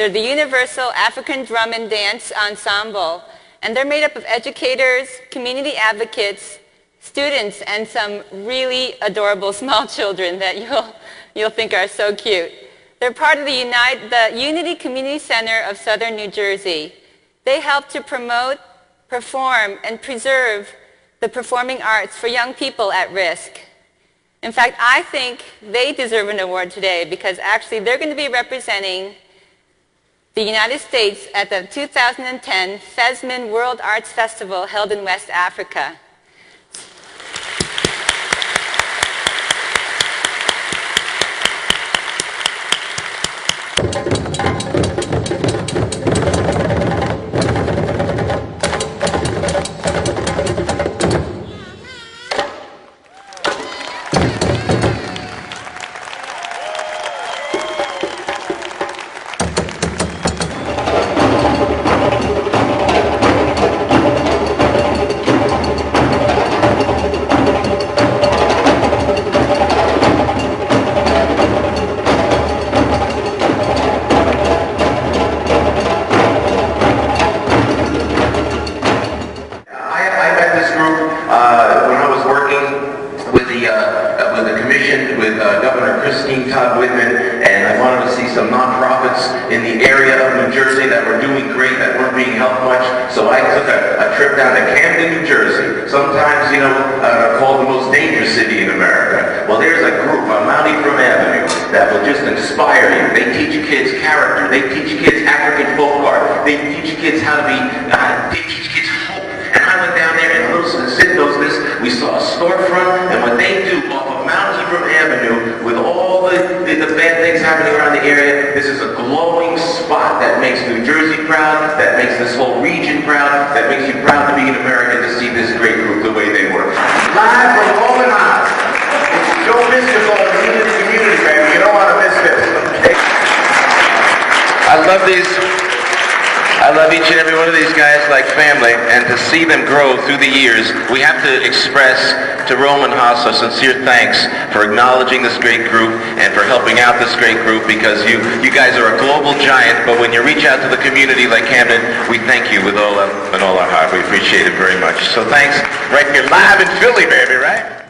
They're the Universal African Drum and Dance Ensemble, and they're made up of educators, community advocates, students, and some really adorable small children that you'll think are so cute. They're part of the Unity Community Center of Southern New Jersey. They help to promote, perform, and preserve the performing arts for young people at risk. In fact, I think they deserve an award today because actually they're going to be representing the United States at the 2010 FESMAN World Arts Festival held in West Africa. In the area of New Jersey that were doing great, that weren't being helped much. So I took a trip down to Camden, New Jersey. Sometimes, called the most dangerous city in America. Well, there's a group on Mount Ephraim Avenue that will just inspire you. They teach kids character. They teach kids African folk art. They teach kids how to be, they teach kids hope. And I went down there and we saw a storefront, and what they do off of Mount Ephraim Avenue with all the bad things happening around the area, this is a glowing spot that makes New Jersey proud, that makes this whole region proud, that makes you proud to be an American to see this great group the way they work. Live from Roman House, it's Joe Mystical in the community, baby. You don't want to miss this. I love each and every one of these guys like family, and to see them grow through the years, we have to express to Roman Haas a sincere thanks for acknowledging this great group and for helping out this great group, because you guys are a global giant, but when you reach out to the community like Camden, we thank you with all our heart. We appreciate it very much. So thanks, right here live in Philly, baby, right?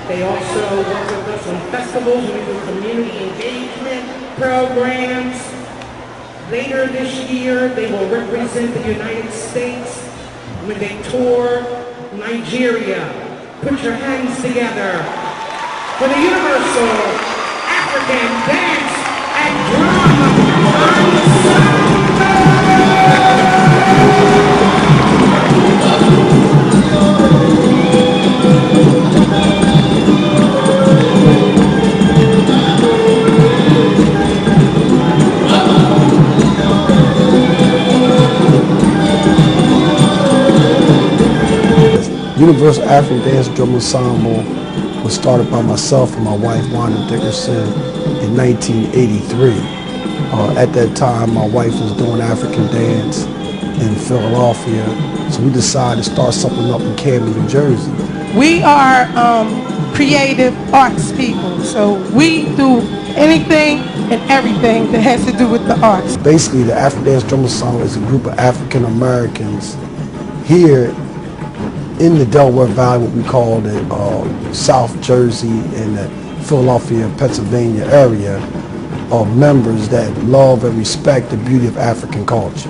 They also work with us on festivals. We do community engagement programs. Later this year, they will represent the United States when they tour Nigeria. Put your hands together for the Universal African Dance and Drum Ensemble. Universal African Dance Drum Ensemble was started by myself and my wife, Wanda Dickerson, in 1983. At that time, my wife was doing African dance in Philadelphia, so we decided to start something up in Camden, New Jersey. We are creative arts people, so we do anything and everything that has to do with the arts. Basically, the African Dance Drum Ensemble is a group of African Americans here in the Delaware Valley, what we call the South Jersey and the Philadelphia, Pennsylvania area, of members that love and respect the beauty of African culture.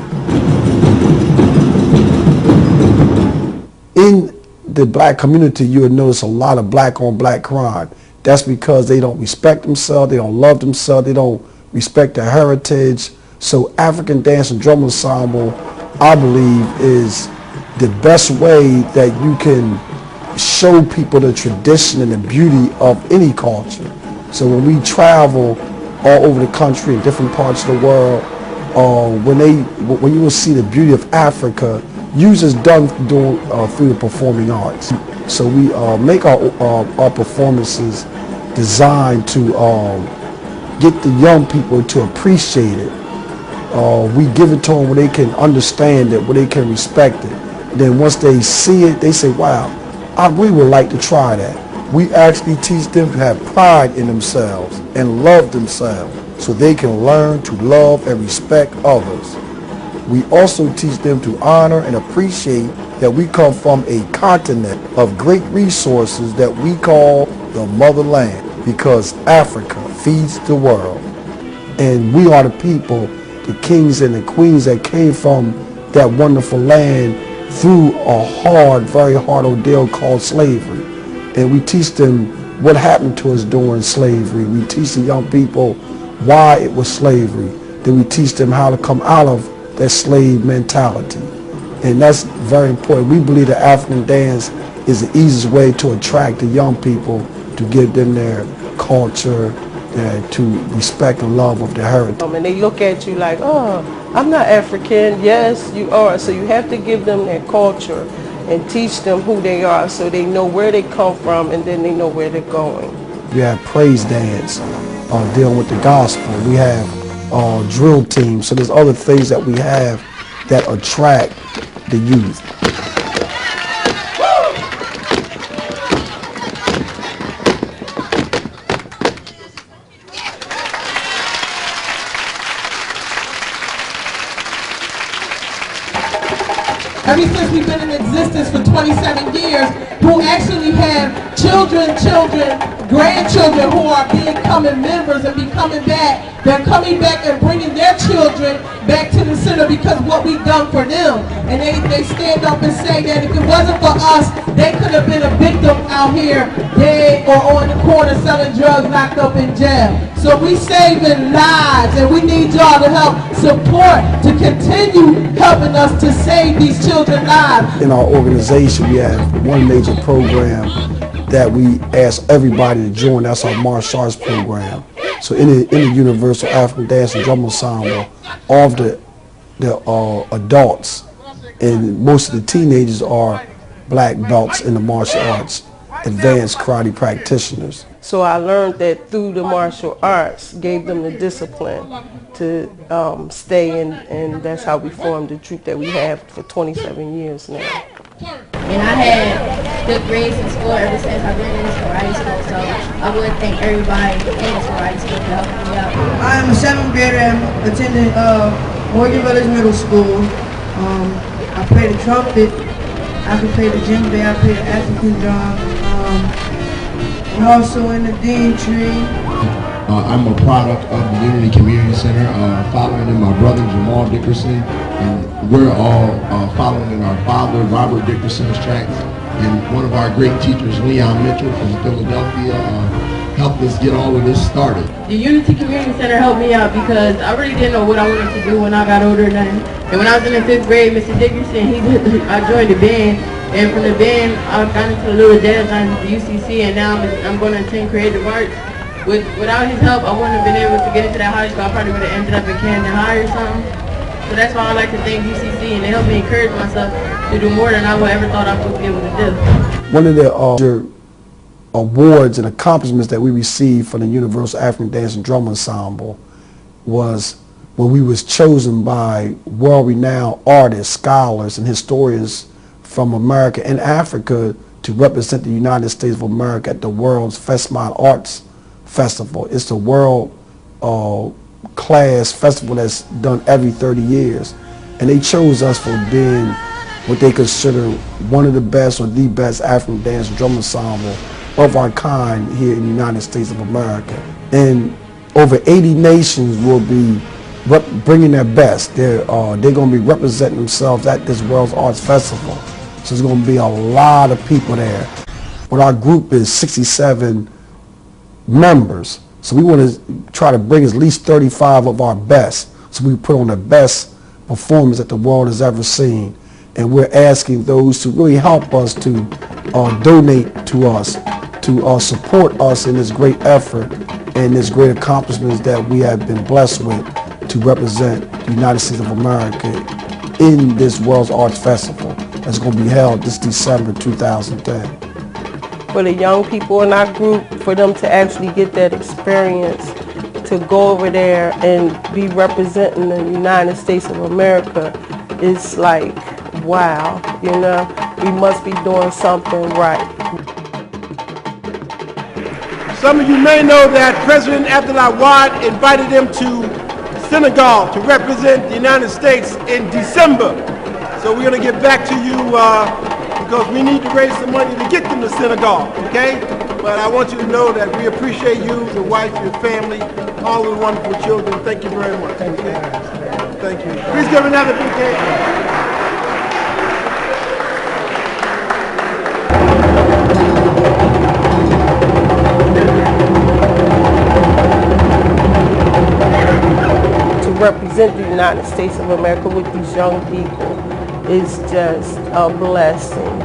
In the black community, you will notice a lot of black on black crime. That's because they don't respect themselves, they don't love themselves, they don't respect their heritage. So African Dance and Drum Ensemble, I believe, is the best way that you can show people the tradition and the beauty of any culture. So when we travel all over the country in different parts of the world, when you will see the beauty of Africa, usually it's done through the performing arts. So we make our performances designed to get the young people to appreciate it. We give it to them where they can understand it, where they can respect it. Then once they see it, they say, wow, I really would like to try that. We actually teach them to have pride in themselves and love themselves so they can learn to love and respect others. We also teach them to honor and appreciate that we come from a continent of great resources that we call the motherland, because Africa feeds the world. And we are the people, the kings and the queens that came from that wonderful land through a hard, very hard ordeal called slavery. And we teach them what happened to us during slavery. We teach the young people why it was slavery. Then we teach them how to come out of that slave mentality. And that's very important. We believe that African dance is the easiest way to attract the young people, to give them their culture, to respect and love of their heritage. And they look at you like, oh, I'm not African. Yes, you are. So you have to give them their culture and teach them who they are so they know where they come from and then they know where they're going. We have praise dance dealing with the gospel. We have drill teams. So there's other things that we have that attract the youth. Ever since we've been in existence for 27 years, who actually have children, grandchildren who are becoming members and becoming back. They're coming back and bringing their children back to the center because what we've done for them. And they stand up and say that if it wasn't for us, they could have been a victim out here dead or on the corner selling drugs, locked up in jail. So we saving lives, and we need y'all to help support, to continue helping us to save these children's lives. In our organization, we have one major program that we ask everybody to join. That's our martial arts program. So in the Universal African Dance and Drum Ensemble, all of the adults and most of the teenagers are black belts in the martial arts, advanced karate practitioners. So I learned that through the martial arts, gave them the discipline to stay in, and that's how we formed the troupe that we have for 27 years now. And I had good grades in school ever since I've been in this karate school, so I would thank everybody in this karate school for helping me out. I am a 7th grader and attending Morgan Village Middle School. I play the trumpet, I can play the djembe, I play the African drum. I'm also in the dean tree. I'm a product of the Unity Community Center, following in my brother Jamal Dickerson, and we're all following in our father Robert Dickerson's tracks. And one of our great teachers, Leon Mitchell from Philadelphia, helped us get all of this started. The Unity Community Center helped me out because I really didn't know what I wanted to do when I got older. And when I was in the 5th grade, Mr. Dickerson, I joined the band. And from the band, I got into a little dance on the UCC, and now I'm going to attend creative arts. Without his help, I wouldn't have been able to get into that high school. I probably would have ended up in Camden High or something. So that's why I like to thank UCC, and they helped me encourage myself to do more than I would ever thought I would be able to do. One of the awards and accomplishments that we received from the Universal African Dance and Drum Ensemble was when we was chosen by world-renowned artists, scholars, and historians from America and Africa to represent the United States of America at the world's Fesmile Arts Festival. It's the world class festival that's done every 30 years. And they chose us for being what they consider one of the best or the best African dance and drum ensemble of our kind here in the United States of America. And over 80 nations will be bringing their best. They're going to be representing themselves at this World's Arts Festival. So there's going to be a lot of people there. But our group is 67 members. So we want to try to bring at least 35 of our best. So we put on the best performance that the world has ever seen. and we're asking those to really help us to donate to us, to support us in this great effort and this great accomplishments that we have been blessed with to represent the United States of America in this World's Arts Festival that's going to be held this December 2010. For the young people in our group, for them to actually get that experience, to go over there and be representing the United States of America, is like, wow, you know, we must be doing something right. Some of you may know that President Abdullah Wade invited them to Senegal to represent the United States in December. So we're going to get back to you because we need to raise some money to get them to Senegal, okay? But I want you to know that we appreciate you, your wife, your family, all the wonderful children. Thank you very much. Thank you. Thank you. Please give another bouquet. Represent the United States of America with these young people is just a blessing,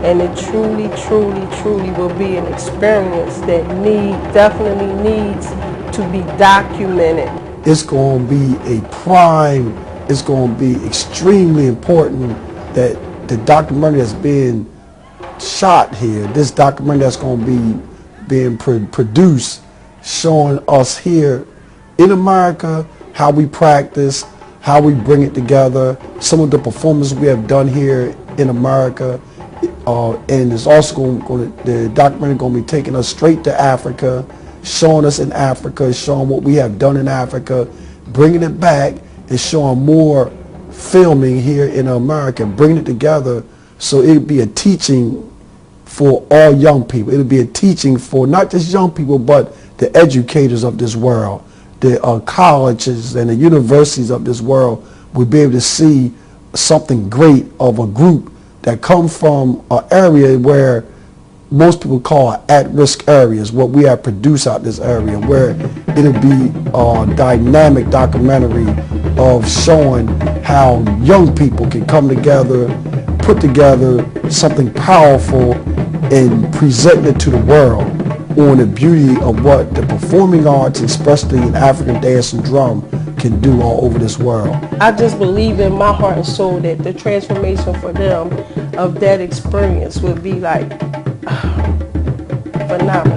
and it truly, truly, truly will be an experience that definitely needs to be documented. It's going to be a prime, it's going to be extremely important that the documentary that's being shot here, this documentary that's going to be being produced, showing us here in America how we practice, how we bring it together, some of the performances we have done here in America, and it's also the documentary going to be taking us straight to Africa, showing us in Africa, showing what we have done in Africa, bringing it back and showing more filming here in America, bringing it together so it'll be a teaching for all young people. It'll be a teaching for not just young people, but the educators of this world. The colleges and the universities of this world will be able to see something great of a group that come from an area where most people call at-risk areas, what we have produced out this area, where it'll be a dynamic documentary of showing how young people can come together, put together something powerful and present it to the world on the beauty of what the performing arts, especially in African dance and drum, can do all over this world. I just believe in my heart and soul that the transformation for them of that experience would be like phenomenal.